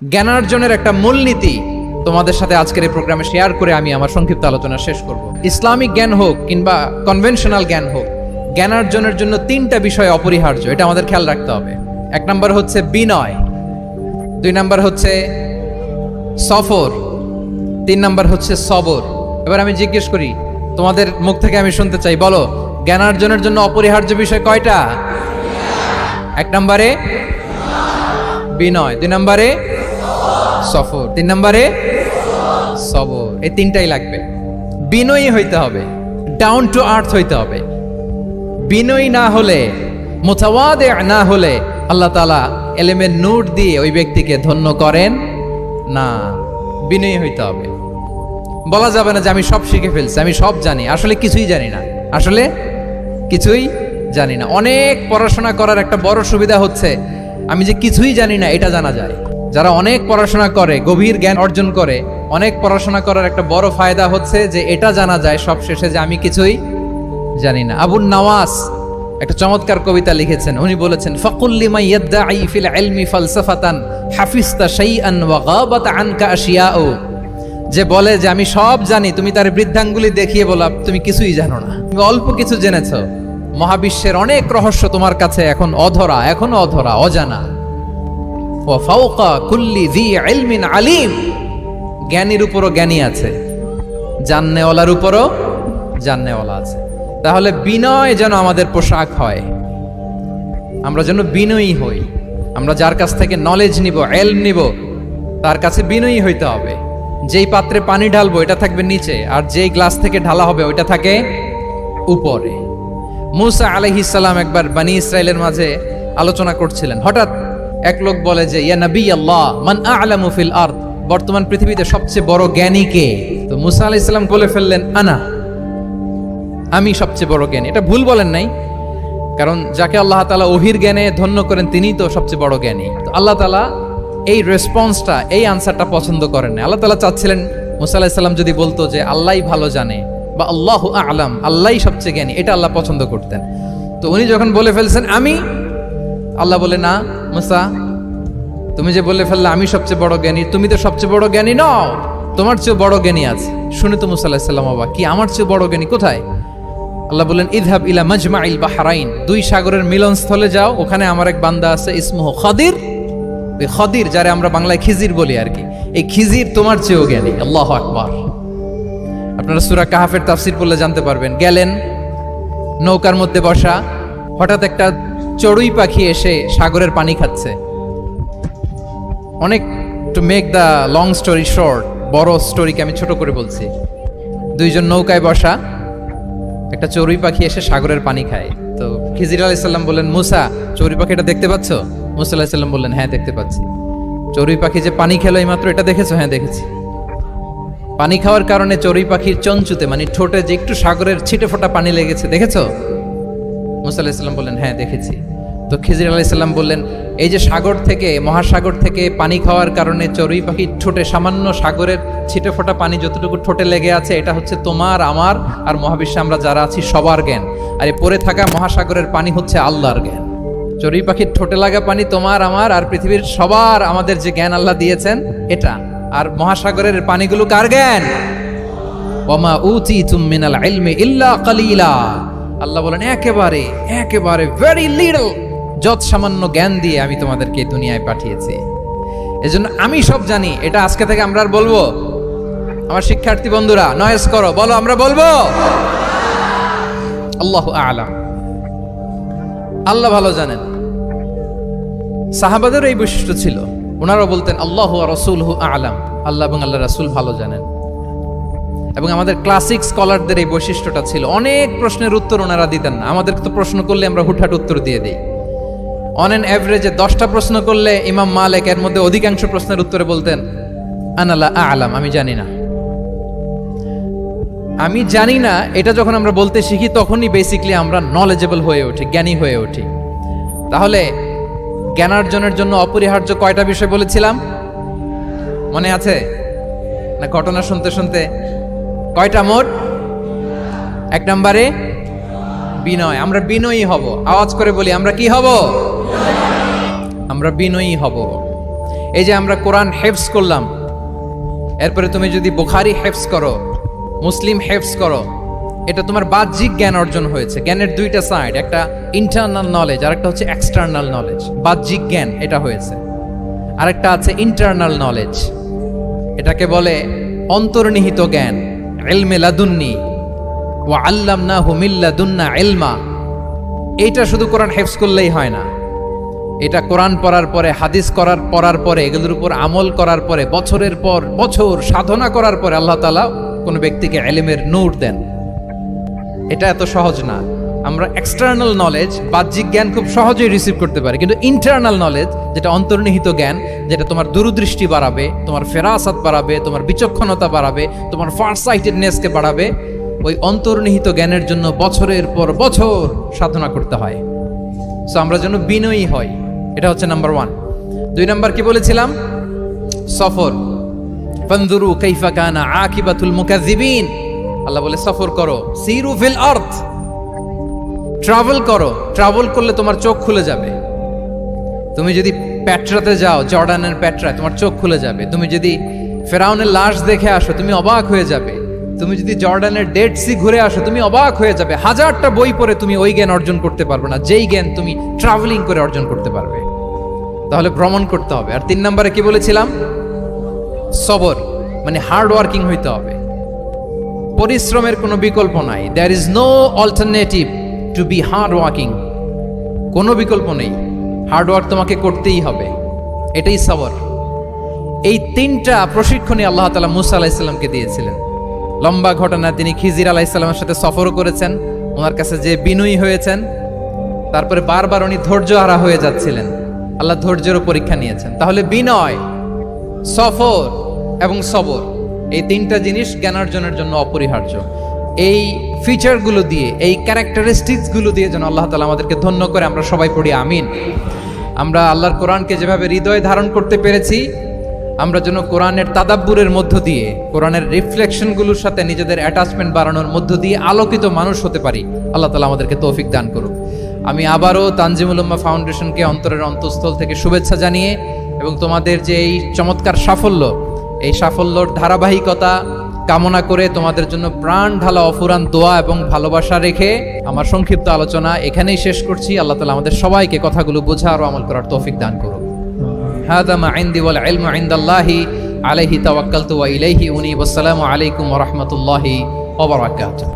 জ্ঞানার্জনের একটা মূলনীতি তোমাদের সাথে আজকের এই প্রোগ্রামে শেয়ার করে আমি আমার সংক্ষিপ্ত আলোচনা শেষ করব। ইসলামিক জ্ঞান হোক কিংবা কনভেনশনাল জ্ঞান হোক, জ্ঞানার্জনের জন্য তিনটা বিষয় অপরিহার্য, এটা আমাদের খেয়াল রাখতে হবে। এক নাম্বার হচ্ছে বিনয়, দুই নাম্বার হচ্ছে সফর, তিন নাম্বার হচ্ছে সবর। এবার আমি জিজ্ঞেস করি, তোমাদের মুখ থেকে আমি শুনতে চাই, বলো জ্ঞানার্জনের জন্য অপরিহার্য বিষয় কয়টা? এক নম্বরে বিনয়, দুই নম্বরে সফর, তিন নম্বরে সবর। এই তিনটাই লাগবে। বিনয়ী হইতে হবে, ডাউন টু আর্থ হইতে হবে। বিনয়ী না হলে, মুতাওয়াদি না হলে আল্লাহ তাআলা এলেমের নূর দিয়ে ওই ব্যক্তিকে ধন্য করেন না। বিনয়ী হইতে হবে। বলা যাবে না যে আমি সব শিখে ফেলছি, আমি সব জানি, আসলে কিছুই জানি না, আসলে কিছুই জানি না। অনেক পড়াশোনা করার একটা বড় সুবিধা হচ্ছে আমি যে কিছুই জানি না এটা জানা যায়। যারা অনেক পড়াশোনা করে, গভীর জ্ঞান অর্জন করে, অনেক পড়াশোনা করার একটা বড় ফায়দা হচ্ছে যে এটা জানা যায় সব শেষে যে আমি কিছুই জানি না। আবুন নওয়াস একটা চমৎকার কবিতা লিখেছেন। উনি বলেছেন, ফাকুল লিমান ইয়াদঈ ফিল ইলমি ফালসাফাতান হাফিজতা শাইআন ওয়া গাবাত আনকা আশিয়াউ। যে বলে যে আমি সব জানি, তুমি তার বৃদ্ধাঙ্গুলি দেখিয়ে বলা তুমি কিছুই জানো না, তুমি অল্প কিছু জেনেছো। মহাবিশ্বের অনেক রহস্য তোমার কাছে এখন অধরা, এখনো অধরা, অজানা। ওয়া ফাওকা কুল্লি যী ইলমিন আলিম। জ্ঞানীর উপরও জ্ঞানী আছে, জাননেওয়ালার উপরও জাননেওয়ালা আছে। তাহলে বিনয় যেন আমাদের পোশাক হয়, আমরা যেন বিনয়ী হই। আমরা যার কাছ থেকে নলেজ নিব, ইলম নিব, তার কাছে বিনয়ী হইতে হবে। যেই পাত্রে পানি ঢালবো এটা থাকবে নিচে, আর যেই গ্লাস থেকে ঢালা হবে ওইটা থাকে উপরে। মুসা আলাইহিস সালাম একবার বনি ইসরাইলের মাঝে আলোচনা করছিলেন। হঠাৎ এক লোক বলে যে, ইয়া নবী আল্লাহ, মান আ'লামু ফিল আরদ, বর্তমান পৃথিবীতে সবচেয়ে বড় জ্ঞানী কে? তো মুসা আলাইহিস সালাম বলে ফেললেন, আনা, আমি সবচেয়ে বড় জ্ঞানী। এটা ভুল বলেন নাই, কারণ যাকে আল্লাহ তাআলা ওহির জ্ঞানে ধন্য করেন তিনিই তো সবচেয়ে বড় জ্ঞানী। তো আল্লাহ তাআলা এই রেসপন্সটা, এই আনসারটা পছন্দ করেন না। আল্লাহ তাআলা চাচ্ছিলেন মুসা আলাইহিস সালাম যদি বলতো যে আল্লাহই ভালো জানে বা আল্লাহু আ'লাম, আল্লাহই সবচেয়ে জ্ঞানী, এটা আল্লাহ পছন্দ করতেন। তো উনি যখন বলে ফেলছেন আমি, আল্লাহ বলে, না মুসা, তুমি যে বলে ফেললে আমি সবচেয়ে বড় জ্ঞানী, তুমি তো সবচেয়ে বড় জ্ঞানী নও, তোমার চেয়ে বড় জ্ঞানী আছে। শুনে তো মুসা আলাইহিস সালাম অবাক, কি আমার চেয়ে বড় জ্ঞানী কোথায়? আল্লাহ বলেন, ইযহাব ইলা মাজমাইল বাহরাইন, দুই সাগরের মিলনস্থলে যাও, ওখানে আমার এক বান্দা আছে ইসমুহু খাদির। খদির, যারে আমরা বাংলায় খিজির বলি আর কি, এই খিজির তোমার চেয়েও জ্ঞানী। আল্লাহু আকবার। আপনারা সূরা কাহাফের তাফসীর পড়লে জানতে পারবেন। গেলেন, নৌকার মধ্যে বসা, হঠাৎ একটা চড়ুই পাখি এসে সাগরের পানি খাচ্ছে। অনেক, to make the long story short, বড় স্টোরিকে আমি ছোট করে বলছি। দুইজন নৌকায় বসা, একটা চড়ুই পাখি এসে সাগরের পানি খায়। তো খিজির আলাইহিস সালাম বললেন, মুসা, চড়ুই পাখিটা দেখতে পাচ্ছ? মুসা আলাইহিস সালাম বললেন, হ্যাঁ দেখতে পাচ্ছি। চড়ুই পাখি যে পানি খেলো এইমাত্র, এটা দেখেছো? হ্যাঁ দেখেছি। পানি খাওয়ার কারণে চড়ুই পাখির চঞ্চুতে, মানে ঠোঁটে যে একটু সাগরের ছিটে ফোটা পানি লেগেছে, দেখেছো? মুসা আলাইহিস সালাম বললেন, হ্যাঁ দেখেছি। তো খিজির আলাইহিস সালাম বললেন, এই যে সাগর থেকে, মহাসাগর থেকে পানি খাওয়ার কারণে চড়ুই পাখির ঠোঁটে সামান্য সাগরের ছিটে ফোটা পানি যতটুকু ঠোঁটে লেগে আছে, এটা হচ্ছে তোমার, আমার আর মহাবিশ্বে আমরা যারা আছি সবার জ্ঞান। আর এই পড়ে থাকা মহাসাগরের পানি হচ্ছে আল্লাহর জ্ঞান। চড়ুই পাখির ঠোঁটে লাগা পানি তোমার, আমার আর পৃথিবীর সবার, আমাদের যে জ্ঞান আল্লাহ দিয়েছেন এটা। আর মহাসাগরের পানিগুলো কার জ্ঞান? ওয়ামা উতিতুম মিনাল ইলমি ইল্লা কালিলা। আল্লাহ বলেন, একেবারে একেবারে ভেরি লিটল, যত সামান্য জ্ঞান দিয়ে আমি তোমাদেরকে দুনিয়ায় পাঠিয়েছি। এজন্য আমি সব জানি, এটা আজকে থেকে আমরা আর বলবো। আমার শিক্ষার্থী বন্ধুরা নয়েজ করো, বলো আমরা বলবো আল্লাহু আ'লাম, আল্লাহ ভালো জানেন। সাহাবাদের এই বৈশিষ্ট্য ছিল, ওনারাও বলতেন আল্লাহু ওয়া রাসূলুহু আ'লাম, আল্লাহ এবং আল্লাহর রাসূল ভালো জানেন। এবং আমাদের ক্লাসিক স্কলারদের এই বৈশিষ্ট্যটা ছিল, অনেক প্রশ্নের উত্তর ওনারা দিতেন না। আমাদের তো প্রশ্ন করলে আমরা হুটহাট উত্তর দিয়ে দিই। অন এন এভারেজে 10টা প্রশ্ন করলে ইমাম মালিক এর মধ্যে অধিকাংশ প্রশ্নের উত্তরে বলতেন আনা লা আ'লাম, আমি জানি না। আমি জানি না, এটা যখন আমরা বলতে শিখি তখনই বেসিক্যালি আমরা নলেজেবল হয়ে উঠি, জ্ঞানী হয়ে উঠি। তাহলে জ্ঞানার্জনের জন্য অপরিহার্য কয়টা বিষয় বলেছিলাম, মনে আছে না? ঘটনা শুনতে শুনতে কয়টা মোট? এক নম্বরে বিনয়, আমরা বিনয়ী হব। আওয়াজ করে বলি, আমরা কি হব? আমরা বিনয়ী হব। এই যে আমরা কোরআন হেফজ করলাম, এরপরে তুমি যদি বুখারী হেফজ করো, মুসলিম হেফজ করো, এটা তোমার বাহ্যিক জ্ঞান অর্জন হয়েছে। জ্ঞানের দুইটা সাইড, একটা ইন্টারনাল নলেজ আর একটা হচ্ছে এক্সটার্নাল নলেজ। বাহ্যিক জ্ঞান এটা হয়েছে, আরেকটা আছে ইন্টারনাল নলেজ, এটাকে বলে অন্তর্নিহিত জ্ঞান। ইলমে লাদুন্নি ওয়া আল্লামনাহু মিন লাদুন্না ইলমা। এইটা শুধু কোরআন হেফজ করলেই হয় না, এটা কোরআন পড়ার পরে, হাদিস পড়ার পরে, এগুলোর উপর আমল করার পরে, বছরের পর বছর সাধনা করার পরে আল্লাহ তাআলা কোনো ব্যক্তিকে ইলমের নূর দেন। এটা এত সহজ না। আমরা এক্সটার্নাল নলেজ, বাহ্যিক জ্ঞান খুব সহজেই রিসিভ করতে পারি, কিন্তু ইন্টারনাল নলেজ, যেটা অন্তর্নিহিত জ্ঞান, যেটা তোমার দূরদৃষ্টি বাড়াবে, তোমার ফেরাসাত বাড়াবে, তোমার বিচক্ষণতা বাড়াবে, তোমার ফারসাইটেডনেসকে বাড়াবে, ওই অন্তর্নিহিত জ্ঞানের জন্য বছরের পর বছর সাধনা করতে হয়। সো আমরা যেন বিনয়ী হই, এটা হচ্ছে নাম্বার 1। 2 নাম্বার কি বলেছিলাম? সফর। ফানজুরু কাইফা কানা আকিবাতুল মুকাজ্জিবিন। আল্লাহ বলে সফর করো, সিরু ফিল আরদ, ট্রাভেল করো। ট্রাভেল করলে তোমার চোখ খুলে যাবে। তুমি যদি পেট্রাতে যাও, জর্ডানের পেট্রায়, তোমার চোখ খুলে যাবে। তুমি যদি ফেরাউনের লাশ দেখে আসো, তুমি অবাক হয়ে যাবে। তুমি যদি জর্ডানের ডেড সি ঘুরে আসো, তুমি অবাক হয়ে যাবে। হাজারটা বই পড়ে তুমি ওই জ্ঞান অর্জন করতে পারবে না, যেই জ্ঞান তুমি ট্রাভেলিং করে অর্জন করতে পারবে। তাহলে ভ্রমণ করতে হবে। আর 3 নম্বরে কি বলেছিলাম? সবর, মানে হার্ড ওয়ার্কিং হইতে হবে। পরিশ্রমের কোনো বিকল্প নাই। There is no alternative to be hard working. কোনো বিকল্প নেই, হার্ড ওয়ার্ক তোমাকে করতেই হবে, এটাই সবর। এই 3টা প্রশিক্ষণই আল্লাহ তাআলা মুসা আলাইহিস সালামকে দিয়েছিলেন। লম্বা ঘটনা, তিনি খিজির আলাইহিস সালামের সাথে সফরও করেছেন, ওনার কাছে যে বিনয়ী হয়েছেন, তারপরে বারবার উনি ধৈর্যহারা হয়ে যাচ্ছিলেন, আল্লাহ ধৈর্যেরও পরীক্ষা নিয়েছেন। তাহলে বিনয়, সফর এবং সবর, এই 3টা জিনিস জ্ঞান অর্জনের জন্য অপরিহার্য। এই ফিচারগুলো দিয়ে, এই ক্যারেক্টারিস্টিক্সগুলো দিয়ে যেন আল্লাহ তাআলা আমাদেরকে ধন্য করে। আমরা সবাই পড়ি আমিন। আমরা আল্লাহর কোরআনকে যেভাবে হৃদয়ে ধারণ করতে পেরেছি, আমরা যেন কোরআনের তাদাব্বুরের মধ্য দিয়ে, কোরআনের রিফ্লেকশনগুলোর সাথে নিজেদের অ্যাটাচমেন্ট বাড়ানোর মধ্য দিয়ে আলোকিত মানুষ হতে পারি। আল্লাহ তাআলা আমাদেরকে তৌফিক দান করুক। আমি আবারও তানজিমুল উম্মাহ ফাউন্ডেশনকে অন্তরের অন্তঃস্থল থেকে শুভেচ্ছা জানিয়ে, এবং তোমাদের যে এই চমৎকার সাফল্য, এই সাফল্যর ধারাবাহিকতা কামনা করে তোমাদের জন্য প্রাণ ঢালা অফুরান দোয়া এবং ভালোবাসা রেখে আমার সংক্ষিপ্ত আলোচনা এখানেই শেষ করছি। আল্লাহ তাআলা আমাদের সবাইকে কথাগুলো বোঝা আর আমল করার তৌফিক দান করুক। হাদা মা ইনদি ওয়াল ইলমু ইনদাল্লাহি আলাইহি তাওয়াক্কালতু ওয়া ইলাইহি উনীব। আসসালামু আলাইকুম ওয়া রাহমাতুল্লাহি ওয়া বারাকাতুহু।